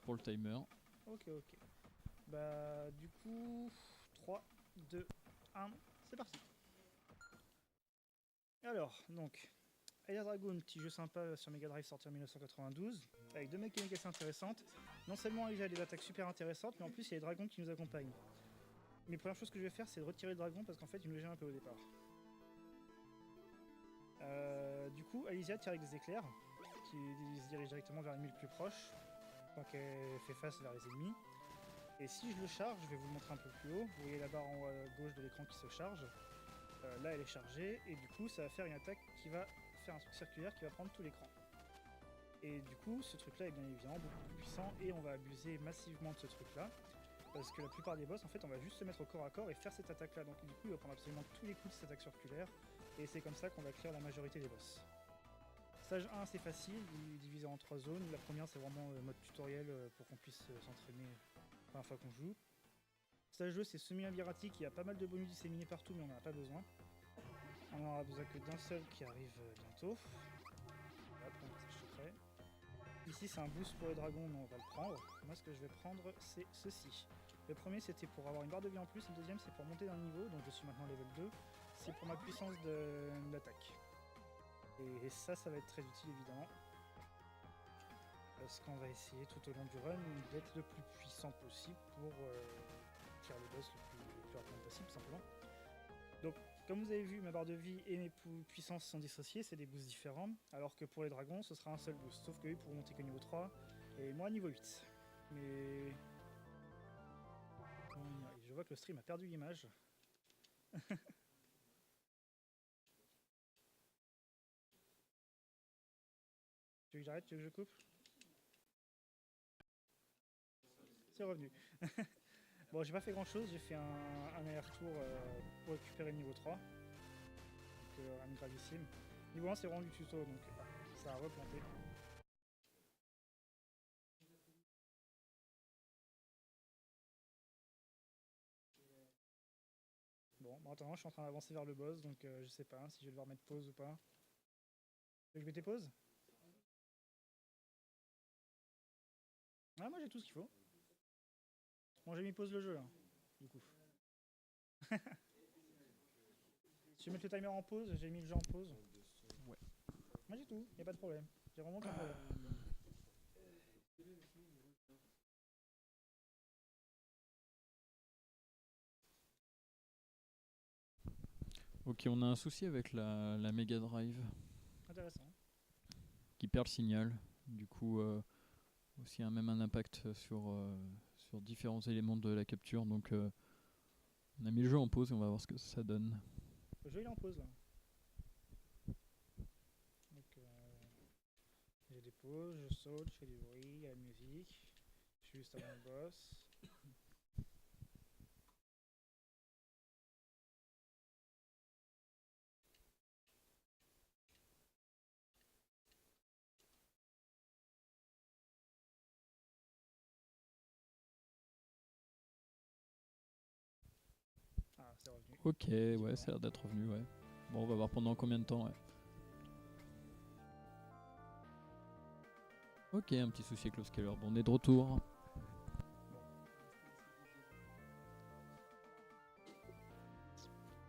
pour le timer. Ok, ok. Bah, du coup, 3, 2, 1, c'est parti. Alors, donc, Aya Dragoon, petit jeu sympa sur Mega Drive sorti en 1992, avec deux mécaniques assez intéressantes. Non seulement il y a des attaques super intéressantes, mais en plus il y a les dragons qui nous accompagnent. Mais première chose que je vais faire, c'est de retirer le dragon parce qu'en fait il nous gêne un peu au départ. Du coup, Alizia tire avec des éclairs qui se dirigent directement vers l'ennemi le plus proche, tant qu'elle fait face vers les ennemis. Et si je le charge, je vais vous le montrer un peu plus haut, vous voyez la barre en haut à gauche de l'écran qui se charge. Là elle est chargée, et du coup ça va faire une attaque qui va faire un truc circulaire qui va prendre tout l'écran. Et du coup, ce truc là est bien évidemment beaucoup plus puissant et on va abuser massivement de ce truc là. Parce que la plupart des boss, en fait, on va juste se mettre au corps à corps et faire cette attaque là. Donc du coup, il va prendre absolument tous les coups de cette attaque circulaire. Et c'est comme ça qu'on va clear la majorité des boss. Stage 1, c'est facile, il est divisé en 3 zones. La première, c'est vraiment mode tutoriel pour qu'on puisse s'entraîner la première fois qu'on joue. Stage 2, c'est semi-labyrinthique, il y a pas mal de bonus disséminés partout, mais on n'en a pas besoin. On n'en aura besoin que d'un seul qui arrive bientôt. Voilà, pour un message secret. Ici c'est un boost pour les dragons, mais on va le prendre. Moi ce que je vais prendre c'est ceci. Le premier c'était pour avoir une barre de vie en plus, le deuxième c'est pour monter d'un niveau, donc je suis maintenant level 2. C'est pour ma puissance d'attaque. Et ça va être très utile évidemment. Parce qu'on va essayer tout au long du run d'être le plus puissant possible pour faire le boss le plus rapidement possible simplement. Donc comme vous avez vu, ma barre de vie et mes puissances sont dissociées, c'est des boosts différents, alors que pour les dragons, ce sera un seul boost, sauf qu'eux pourront monter qu'au niveau 3, et moi niveau 8. Mais... je vois que le stream a perdu l'image. Tu veux que j'arrête? Tu veux que je coupe? C'est revenu. Bon, j'ai pas fait grand chose, j'ai fait un aller-retour pour récupérer le niveau 3. Donc un gravissime. Niveau 1 c'est vraiment du tuto, donc ça a replanté. Bon, maintenant je suis en train d'avancer vers le boss, donc je sais pas si je vais devoir mettre pause ou pas. Tu veux que je mette pause? Ah, moi j'ai tout ce qu'il faut. Bon, j'ai mis pause le jeu là, du coup. Si je mets le timer en pause, j'ai mis le jeu en pause. Ouais. Moi j'ai tout, y a pas de problème. J'ai vraiment aucun problème. Ok, on a un souci avec la Mega Drive Intéressant. qui perd le signal. Du coup, aussi même un impact sur différents éléments de la capture. Donc, on a mis le jeu en pause et on va voir ce que ça donne. Le jeu il est en pause là. Donc j'ai des pauses, je saute, je fais du bruit, il y a la musique. Je suis juste avant le boss. Ah, c'est revenu. Ok, ouais, ça a l'air d'être revenu, ouais. Bon, on va voir pendant combien de temps, ouais. Ok, un petit souci avec le scaler. Bon, on est de retour.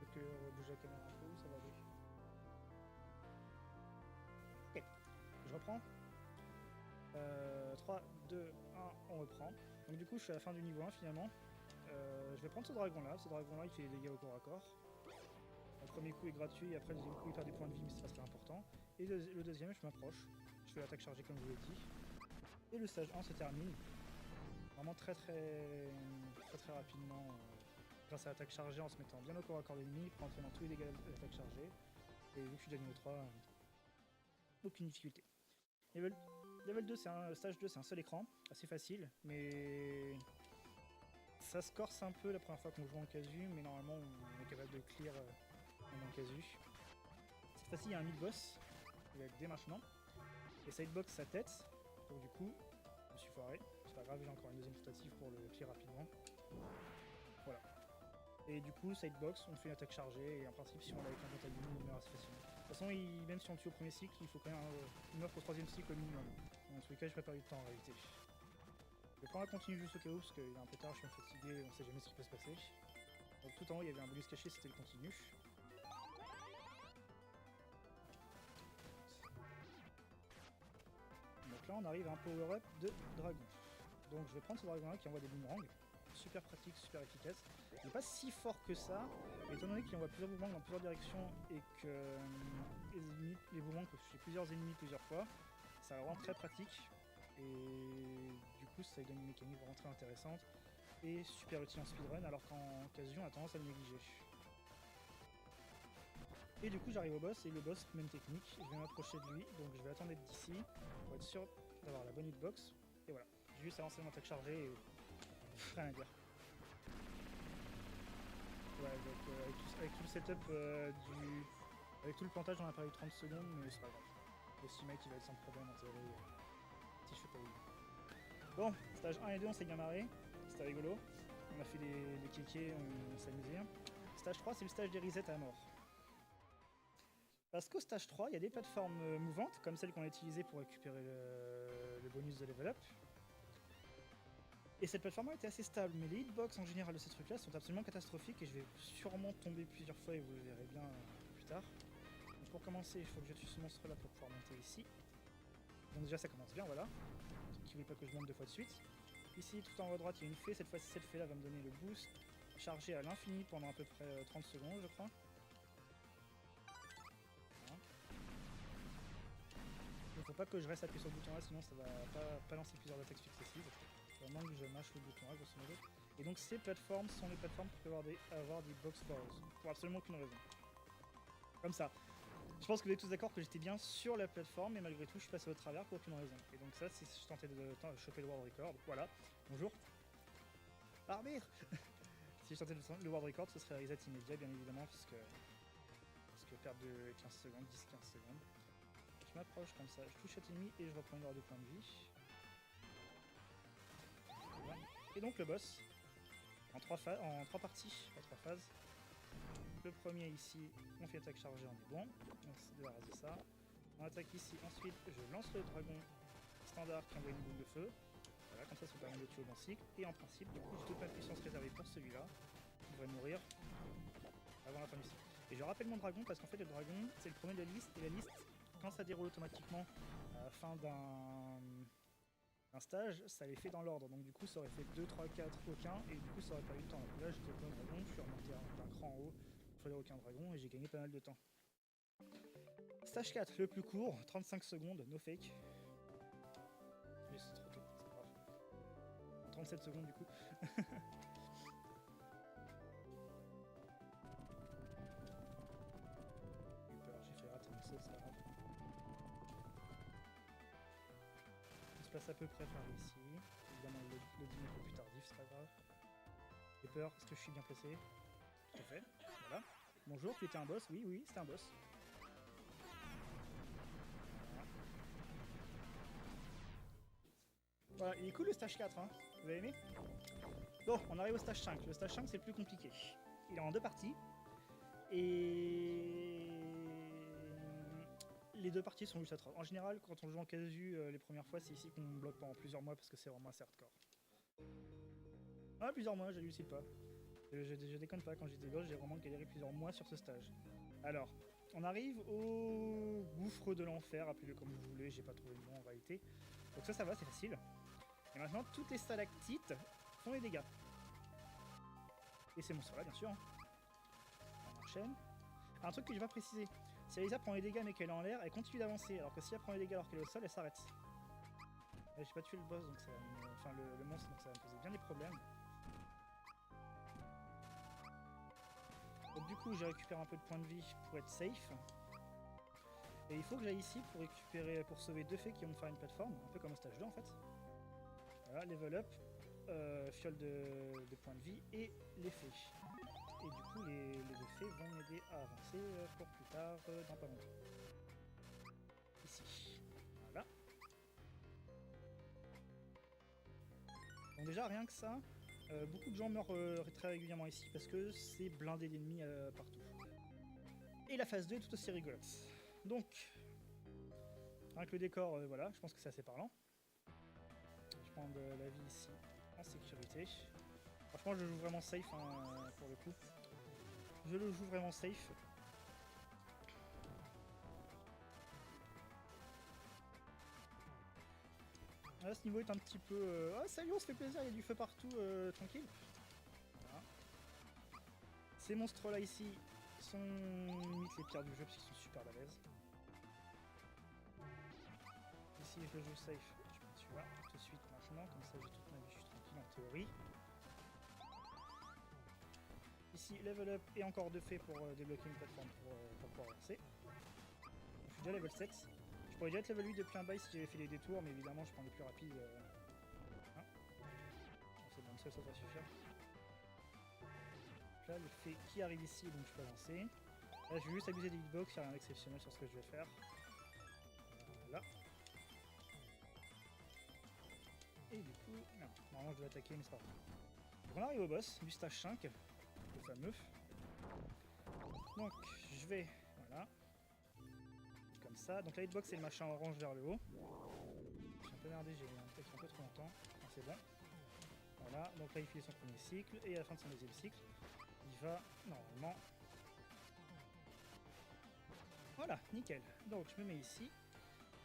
Faut que bouge la caméra un peu, ça va aller. Ok, je reprends. 3, 2, 1, on reprend. Donc du coup je suis à la fin du niveau 1 finalement. Je vais prendre ce dragon là il fait des dégâts au corps à corps. Le premier coup est gratuit, après le deuxième coup il perd des points de vie mais c'est pas très important. Et le deuxième je m'approche, je fais l'attaque chargée comme je vous l'ai dit. Et le stage 1 se termine. Vraiment très rapidement grâce à l'attaque chargée en se mettant bien au corps à corps de l'ennemi, pour entraîner tous les dégâts de l'attaque chargée. Et vu que je suis déjà niveau 3, aucune difficulté. Level 2, c'est un stage 2, c'est un seul écran, assez facile, mais ça se corse un peu la première fois qu'on joue en casu, mais normalement on est capable de clear en casu. Cette fois-ci il y a un mid-boss, il va être dès maintenant, et ça hitbox sa tête, donc du coup je me suis foiré, c'est pas grave, j'ai encore une deuxième tentative pour le clear rapidement. Voilà. Et du coup ça hitbox, on fait une attaque chargée, et en principe si on l'a avec un bon timing, on meurt assez facilement. De toute façon, même si on le tue au premier cycle, il faut quand même une meurtre au troisième cycle au minimum. Dans tous les cas, j'ai pas perdu de temps en réalité. Donc on va continuer juste au cas où, parce qu'il est un peu tard, je suis fatigué, on sait jamais ce qui peut se passer. Donc tout en haut, il y avait un bonus caché, c'était le continu. Donc là, on arrive à un power-up de dragon. Donc je vais prendre ce dragon-là qui envoie des boomerangs. Super pratique, super efficace. Il n'est pas si fort que ça, mais étant donné qu'il envoie plusieurs boomerangs dans plusieurs directions et que les boomerangs peuvent toucher plusieurs ennemis plusieurs fois, ça rend très pratique. Et du coup, ça donne une mécanique vraiment très intéressante et super utile en speedrun, alors qu'en occasion, on a tendance à le négliger. Et du coup, j'arrive au boss, et le boss, même technique. Je vais m'approcher de lui, donc je vais attendre d'être d'ici pour être sûr d'avoir la bonne hitbox. Et voilà, j'ai juste avancé mon attaque chargée et rien à dire. Ouais, donc avec tout le setup avec tout le plantage, on a pas eu 30 secondes, mais c'est pas grave. Le teammate il va être sans problème en théorie si je fais pas oui. Bon, stage 1 et 2 on s'est bien marré, c'était rigolo. On a fait les kékés, on s'est amusé. Stage 3 c'est le stage des resets à mort. Parce qu'au stage 3, il y a des plateformes mouvantes, comme celle qu'on a utilisée pour récupérer le bonus de level up. Et cette plateforme était assez stable, mais les hitbox en général de ces trucs là sont absolument catastrophiques et je vais sûrement tomber plusieurs fois et vous le verrez bien plus tard. Donc pour commencer, il faut que je tue ce monstre là pour pouvoir monter ici. Donc déjà ça commence bien, voilà. Qui ne veut pas que je monte deux fois de suite. Ici tout en haut à droite il y a une fée, cette fois-ci cette fée là va me donner le boost chargé à l'infini pendant à peu près 30 secondes je crois. Voilà. Il ne faut pas que je reste appuyé sur le bouton là sinon ça va pas lancer plusieurs attaques successives. Vraiment que je mâche le bouton A grosso modo. Et donc ces plateformes sont les plateformes qui peuvent avoir des box balls, pour absolument aucune raison. Comme ça. Je pense que vous êtes tous d'accord que j'étais bien sur la plateforme, mais malgré tout je suis passé au travers pour aucune raison. Et donc ça, si je tentais de choper le world record, voilà, bonjour. Arbitre. Si je tentais le world record, ce serait reset immédiat bien évidemment, parce que perdre de 15 secondes, 10-15 secondes. Je m'approche comme ça, je touche cet ennemi et je reprends une barre de points de vie. Voilà. Et donc le boss, en trois parties, pas 3 phases. Le premier ici, on fait attaque chargée, on est bon, on se débarrasse de ça. On attaque ici, ensuite je lance le dragon standard qui envoie une boule de feu. Voilà, comme ça ça permet de tuer au bon cycle. Et en principe, du coup j'ai toute ma puissance réservée pour celui-là, qui devrait mourir avant la fin du cycle. Et je rappelle mon dragon parce qu'en fait le dragon c'est le premier de la liste, et la liste, quand ça déroule automatiquement à la fin d'un stage, ça les fait dans l'ordre, donc du coup ça aurait fait 2, 3, 4, aucun, et du coup ça aurait pas eu le temps. Donc là j'étais au premier dragon, je suis remonté d'un cran en haut, il fallait aucun dragon, et j'ai gagné pas mal de temps. Stage 4, le plus court, 35 secondes, no fake. Mais c'est trop tôt, c'est pas grave. 37 secondes du coup. J'ai fait rater une saut, c'est pas grave. On se place à peu près par ici. Évidemment le dîner un peu plus tardif, c'est pas grave. J'ai peur, est-ce que je suis bien placé? Tout à fait, voilà. Bonjour, tu étais un boss? Oui, oui, c'était un boss. Voilà, il est cool le stage 4, hein. Vous avez aimé? Bon, on arrive au stage 5. Le stage 5, c'est le plus compliqué. Il est en 2 parties. Et les 2 parties sont juste atroces. En général, quand on joue en casu les premières fois, c'est ici qu'on bloque pendant plusieurs mois parce que c'est vraiment assez hardcore. Ah, plusieurs mois, j'hallucine pas. Je déconne pas, quand j'étais gosse, j'ai vraiment galéré plusieurs mois sur ce stage. Alors, on arrive au gouffre de l'enfer, appelez-le comme vous voulez, j'ai pas trouvé le nom en réalité. Donc ça va, c'est facile. Et maintenant, toutes les stalactites font les dégâts. Et ces monstres-là, bien sûr. On enchaîne. Un truc que je vais pas préciser. Si Alisa prend les dégâts mais qu'elle est en l'air, elle continue d'avancer. Alors que si elle prend les dégâts alors qu'elle est au sol, elle s'arrête. J'ai pas tué le boss, donc ça va me... enfin le monstre, donc ça va me poser bien des problèmes. Donc du coup, j'ai récupéré un peu de points de vie pour être safe. Et il faut que j'aille ici pour sauver 2 fées qui vont me faire une plateforme, un peu comme au stage 2 en fait. Voilà, level up, fiole de points de vie et les fées. Et du coup, les 2 fées vont m'aider à avancer pour plus tard dans pas longtemps. Ici. Voilà. Donc déjà, rien que ça, beaucoup de gens meurent très régulièrement ici parce que c'est blindé d'ennemis partout. Et la phase 2 est tout aussi rigolote. Donc, avec le décor, voilà, je pense que c'est assez parlant. Je prendre la vie ici en sécurité. Franchement, je joue vraiment safe hein, pour le coup. Je le joue vraiment safe. Là, ce niveau est un petit peu... Ah, salut, on se fait plaisir, il y a du feu partout, tranquille. Voilà. Ces monstres-là ici sont limite les pires du jeu parce qu'ils sont super balèzes. Ici, je le joue safe. Je me tue là tout de suite maintenant, comme ça j'ai toute ma vie, je suis tranquille en théorie. Ici, level up et encore 2 faits pour débloquer une plateforme pour pouvoir avancer. Je suis déjà level 7. Je pourrais déjà être level 8 depuis un bail si j'avais fait les détours, mais évidemment je prends les plus rapides. Hein. C'est bon, ça va suffire. Donc là, le fait qui arrive ici, donc je peux avancer. Là, je vais juste abuser des hitbox, il n'y a rien d'exceptionnel sur ce que je vais faire. Voilà. Et du coup, non, normalement je dois attaquer, mais c'est pas grave. Donc on arrive au boss, du stage 5, le fameux. Donc je vais, voilà, comme ça. Donc la hitbox c'est le machin orange vers le haut. Je suis un peu merdé, j'ai fait un peu trop longtemps. Ah, c'est bon. Voilà, donc là il finit son premier cycle, et à la fin de son deuxième cycle, il va normalement... Voilà, nickel. Donc je me mets ici,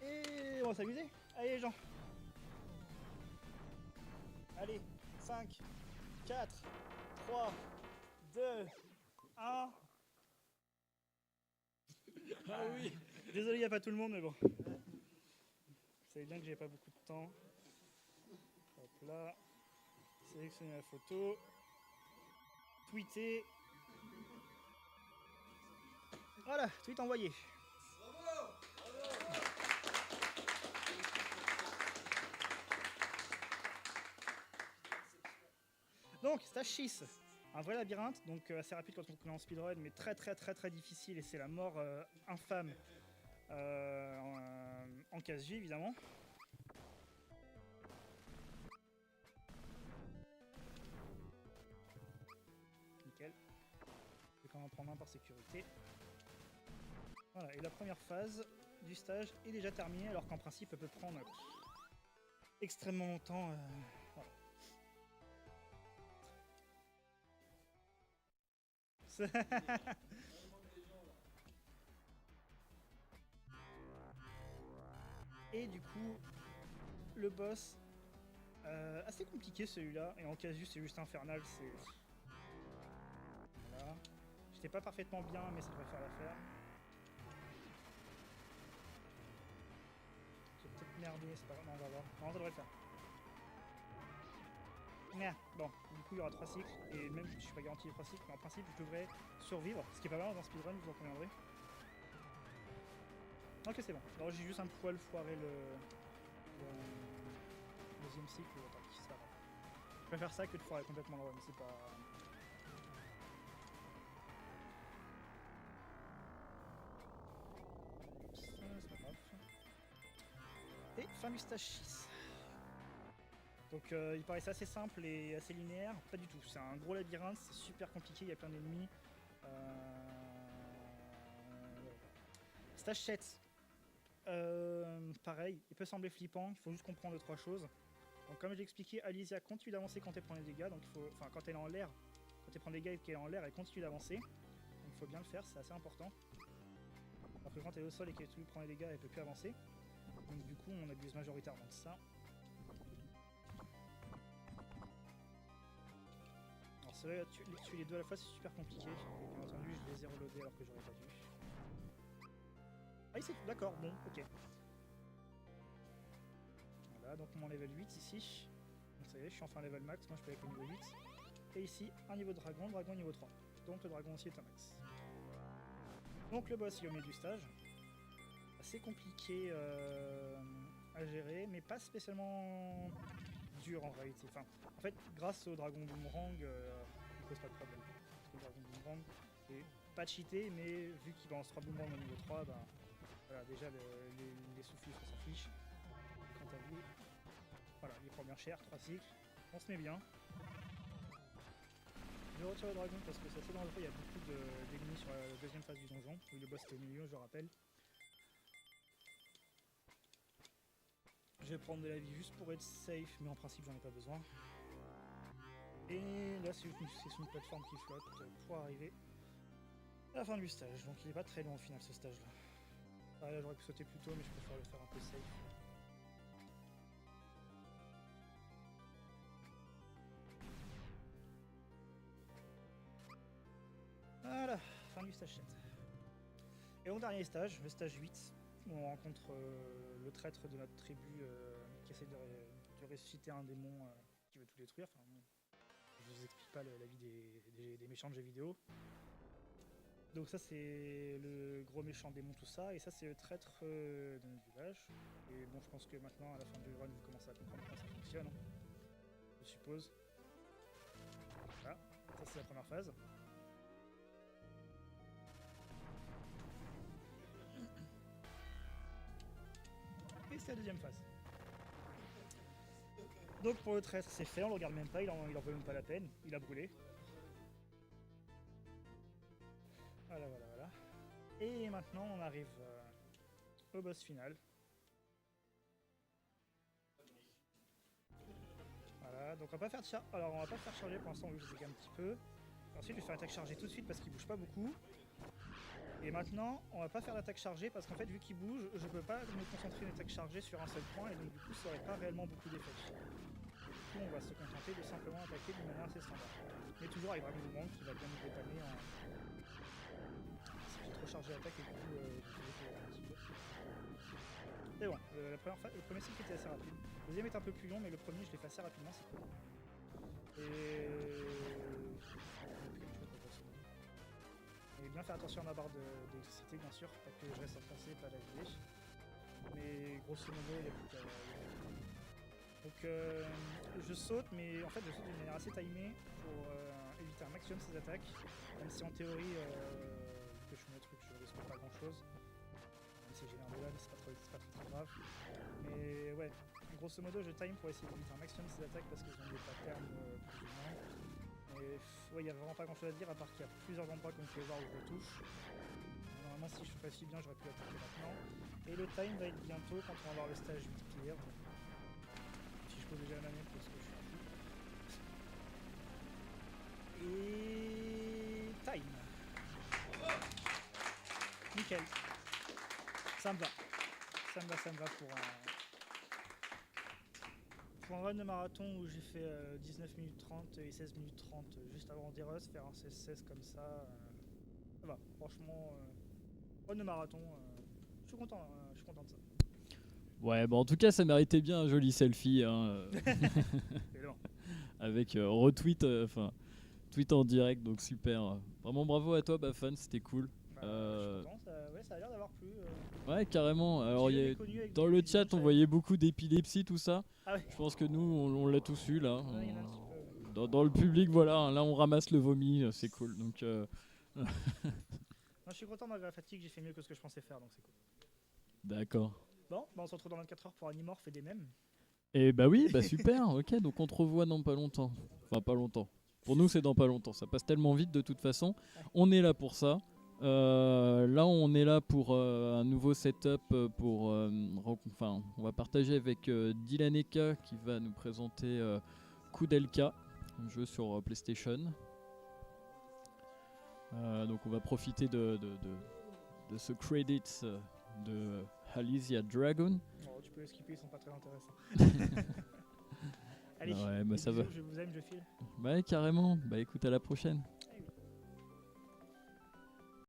et on va s'amuser. Allez les gens. Allez, 5, 4, 3, 2, 1. Ah oui. Désolé, il n'y a pas tout le monde, mais bon. Vous savez bien que j'ai pas beaucoup de temps. Hop là. Sélectionner la photo. Tweeter. Voilà, tweet envoyé. Donc, stage 6. Un vrai labyrinthe, donc assez rapide quand on connaît en speedrun, mais très difficile et c'est la mort infâme en casse-vie évidemment. Nickel. Je vais quand même en prendre un par sécurité. Voilà, et la première phase du stage est déjà terminée alors qu'en principe elle peut prendre extrêmement longtemps. Voilà. Et du coup, le boss, assez compliqué celui-là, et en casu c'est juste infernal, c'est... Voilà. J'étais pas parfaitement bien, mais ça devrait faire l'affaire. J'ai peut-être merdé, c'est pas grave, non, on va voir. Non, ça devrait le faire. Merde, bon, du coup il y aura 3 cycles, et même je suis pas garanti les 3 cycles, mais en principe je devrais survivre, ce qui est pas mal dans un speedrun, vous en conviendrez. Ok, c'est bon. Alors j'ai juste un poil foiré le deuxième cycle, tant pis, c'est pas grave. Je préfère ça que de foirer complètement le run, c'est pas... C'est pas grave. Et fin du stage 6. Donc il paraissait assez simple et assez linéaire, pas du tout. C'est un gros labyrinthe, c'est super compliqué, il y a plein d'ennemis. Stage 7. Pareil, il peut sembler flippant, il faut juste comprendre 2-3 choses. Donc comme j'ai expliqué, Alysia continue d'avancer quand elle prend des dégâts, donc il faut, enfin quand elle est en l'air, quand elle prend des dégâts et qu'elle est en l'air, elle continue d'avancer. Donc il faut bien le faire, c'est assez important. Alors que quand elle est au sol et qu'elle prend des dégâts, elle peut plus avancer. Donc du coup on abuse majoritairement de ça. Alors c'est vrai, tuer les deux à la fois c'est super compliqué. Et bien entendu je les ai reloadés alors que j'aurais pas dû. Ah ici, d'accord, bon, ok. Voilà, donc mon level 8 ici. Donc ça y est, je suis enfin level max, moi je peux avec le niveau 8. Et ici, un niveau de dragon, dragon niveau 3. Donc le dragon aussi est un max. Donc le boss il est au milieu du stage. Assez compliqué à gérer, mais pas spécialement dur en réalité. Enfin, en fait, grâce au dragon boomerang, il pose pas de problème. Parce que le dragon boomerang est pas cheaté, mais vu qu'il balance 3 boomerangs au niveau 3, bah, voilà, déjà les sous-fifres on s'en fiche. Quant à lui, voilà, il prend bien cher, 3 cycles, on se met bien. Je retire le dragon parce que c'est assez dangereux, il y a beaucoup d'ennemis sur la deuxième phase du donjon, où le boss est au milieu, je le rappelle. Je vais prendre de la vie juste pour être safe, mais en principe j'en ai pas besoin. Et là c'est une plateforme qui flotte pour arriver à la fin du stage. Donc il est pas très long au final ce stage là. Ah, là j'aurais pu sauter plus tôt mais je préfère le faire un peu safe. Voilà, fin du stage 7. Et mon dernier stage, le stage 8, où on rencontre le traître de notre tribu qui essaie de ressusciter un démon qui veut tout détruire. Enfin, je vous explique pas la vie des méchants de jeux vidéo. Donc ça c'est le gros méchant démon, tout ça, et ça c'est le traître de notre village. Et bon, je pense que maintenant à la fin du run vous commencez à comprendre comment ça fonctionne, hein, je suppose. Voilà, ça c'est la première phase. Et c'est la deuxième phase. Donc pour le traître c'est fait, on le regarde même pas, il en veut même pas la peine, il a brûlé. Voilà. Et maintenant on arrive au boss final. Voilà, donc on va pas faire charger pour l'instant, je sais un petit peu. Ensuite je vais faire l'attaque chargée tout de suite parce qu'il bouge pas beaucoup. Et maintenant, on va pas faire l'attaque chargée parce qu'en fait, vu qu'il bouge, je peux pas me concentrer une attaque chargée sur un seul point et donc du coup, ça aurait pas réellement beaucoup d'effet. Du coup, on va se contenter de simplement attaquer d'une manière assez standard. Mais toujours avec Dragon Boomerang qui va bien nous dépanner en. J'ai trop chargé l'attaque et du coup, un petit peu. Mais bon, le premier cycle était assez rapide. Le deuxième est un peu plus long, mais le premier, je l'ai fait assez rapidement, c'est cool. Et bien faire attention à ma barre d'électricité, bien sûr, pas que je reste enfoncé, pas la vider. Mais grosso modo, il n'y a plus qu'à. Donc je saute, mais en fait je saute d'une manière assez timée pour éviter un maximum ses attaques. Même si en théorie, que je fais mes trucs, je risque pas grand chose. Même si j'ai l'air de là, mais c'est pas très grave. Mais ouais, grosso modo, je time pour essayer d'éviter un maximum ses attaques parce qu'ils ont des patterns plus ou moins. Et ouais, il n'y a vraiment pas grand chose à dire à part qu'il y a plusieurs endroits comme vous pouvez voir où je touche. Normalement, si je fais si bien, j'aurais pu l'attaquer maintenant. Et le time va être bientôt quand on va avoir le stage 8 clear. Si je pose déjà la manette parce que je suis un fou. Et time. Nickel. Ça me va. Ça me va pour un run de marathon où j'ai fait 19 minutes 30 et 16 minutes 30 juste avant Deros, faire un 16-16 comme ça va. Franchement, run de marathon, je suis content de ça. Ouais, bon, en tout cas, ça méritait bien un joli selfie. Hein, avec retweet, tweet en direct, donc super. Vraiment bravo à toi, Bafan, c'était cool. Je suis content, ça a l'air d'avoir plu. Ouais, carrément. Alors, dans le chat, on voyait beaucoup d'épilepsie, tout ça. Ah ouais. Je pense que nous, on l'a tous eu là. Ouais, y en a un petit peu. Dans le public, voilà, là, on ramasse le vomi, c'est cool. Donc, non, je suis content, malgré la fatigue, j'ai fait mieux que ce que je pensais faire, donc c'est cool. D'accord. Bon, bah on se retrouve dans 24 heures pour Animorph et des mèmes. Et bah oui, bah super, ok, donc on te revoit dans pas longtemps. Enfin, pas longtemps. Pour nous, c'est dans pas longtemps, ça passe tellement vite de toute façon. On est là pour ça. Là, on est là pour un nouveau setup. On va partager avec Dylaneka qui va nous présenter Koudelka, un jeu sur PlayStation. Donc, on va profiter de ce credit de Alizia Dragon. Oh, tu peux les skipper, ils sont pas très intéressants. Allez, ouais, bah ça bisous, va. Je vous aime, je file. Bah carrément. Bah écoute, à la prochaine.